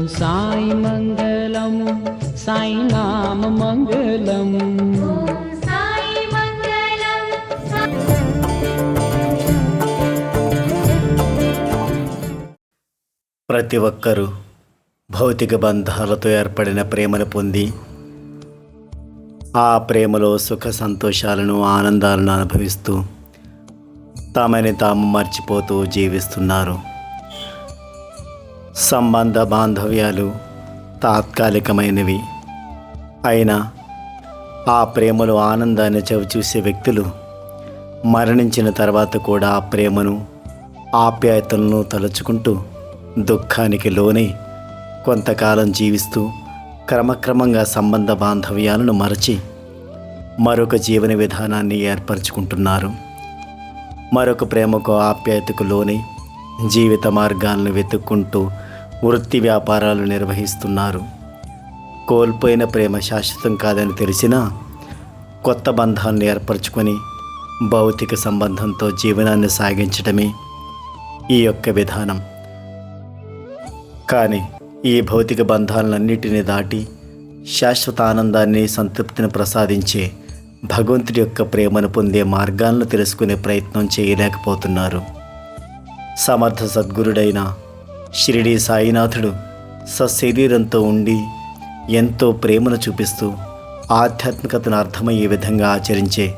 సాయి మంగళం సాయి నామ మంగళం. ప్రతి ఒక్కరూ భౌతిక బంధాలతో ఏర్పడిన ప్రేమను పొంది ఆ ప్రేమలో సుఖ సంతోషాలను ఆనందాలను అనుభవిస్తూ తమని తాము మర్చిపోతూ జీవిస్తున్నారు. సంబంధ బాంధవ్యాలు తాత్కాలికమైనవి అయినా ఆ ప్రేమలో ఆనందాన్ని చవిచూసే వ్యక్తులు మరణించిన తర్వాత కూడా ఆ ప్రేమను ఆప్యాయతలను తలుచుకుంటూ దుఃఖానికి లోనై కొంతకాలం జీవిస్తూ క్రమక్రమంగా సంబంధ బాంధవ్యాలను మరచి మరొక జీవన విధానాన్ని ఏర్పరచుకుంటున్నారు. మరొక ప్రేమకు ఆప్యాయతకు లోనై జీవిత మార్గాలను వెతుక్కుంటూ వృత్తి వ్యాపారాలు నిర్వహిస్తున్నారు. కోల్పోయిన ప్రేమ శాశ్వతం కాదని తెలిసినా కొత్త బంధాలను ఏర్పరచుకొని భౌతిక సంబంధంతో జీవనాన్ని సాగించడమే ఈ యొక్క విధానం. కానీ ఈ భౌతిక బంధాలన్నిటిని దాటి శాశ్వత ఆనందాన్ని సంతృప్తిని ప్రసాదించే భగవంతుడి యొక్క ప్రేమను పొందే మార్గాలను తెలుసుకునే ప్రయత్నం చేయలేకపోతున్నారు. సమర్థ సద్గురుడైన షిరిడీ సాయినాథుడు సశరీరంతో ఉండి ఎంతో ప్రేమను చూపిస్తూ ఆధ్యాత్మికతను అర్థమయ్యే విధంగా ఆచరించే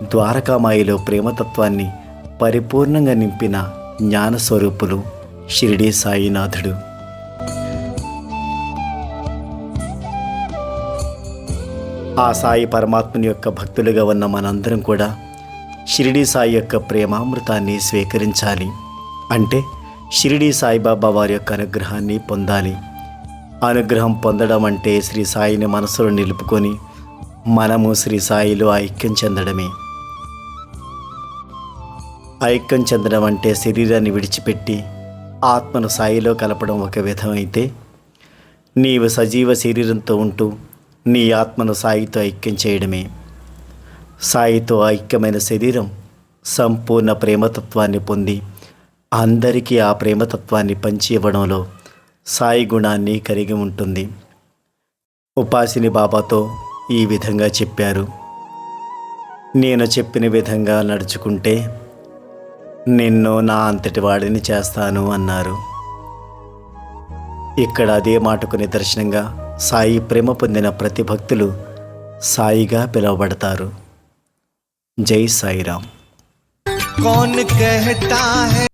ద్వారకామాయిలో ప్రేమతత్వాన్ని పరిపూర్ణంగా నింపిన జ్ఞానస్వరూపులు షిరిడీ సాయినాథుడు. ఆ సాయి పరమాత్మని యొక్క భక్తులుగా ఉన్న మనందరం కూడా షిరిడీ సాయి యొక్క ప్రేమామృతాన్ని స్వీకరించాలి. అంటే షిరిడీ సాయిబాబా వారి యొక్క అనుగ్రహాన్ని పొందాలి. అనుగ్రహం పొందడం అంటే శ్రీ సాయిని మనసులో నిలుపుకొని మనము శ్రీ సాయిలో ఐక్యం చెందడమే. ఐక్యం చెందడం అంటే శరీరాన్ని విడిచిపెట్టి ఆత్మను సాయిలో కలపడం ఒక విధం అయితే, నీవు సజీవ శరీరంతో ఉంటూ నీ ఆత్మను సాయితో ఐక్యం చేయడమే. సాయితో ఐక్యమైన శరీరం సంపూర్ణ ప్రేమతత్వాన్ని పొంది అందరికీ ఆ ప్రేమతత్వాన్ని పంచి ఇవ్వడంలో సాయి గుణాన్ని కలిగి ఉంటుంది. ఉపాసిని బాబాతో ఈ విధంగా చెప్పారు, నేను చెప్పిన విధంగా నడుచుకుంటే నిన్ను నా అంతటి వాడిని చేస్తాను అన్నారు. ఇక్కడ అదే మాటకు నిదర్శనంగా సాయి ప్రేమ పొందిన ప్రతి భక్తులు సాయిగా పిలువబడతారు. జై సాయిరామ్. कौन कहता है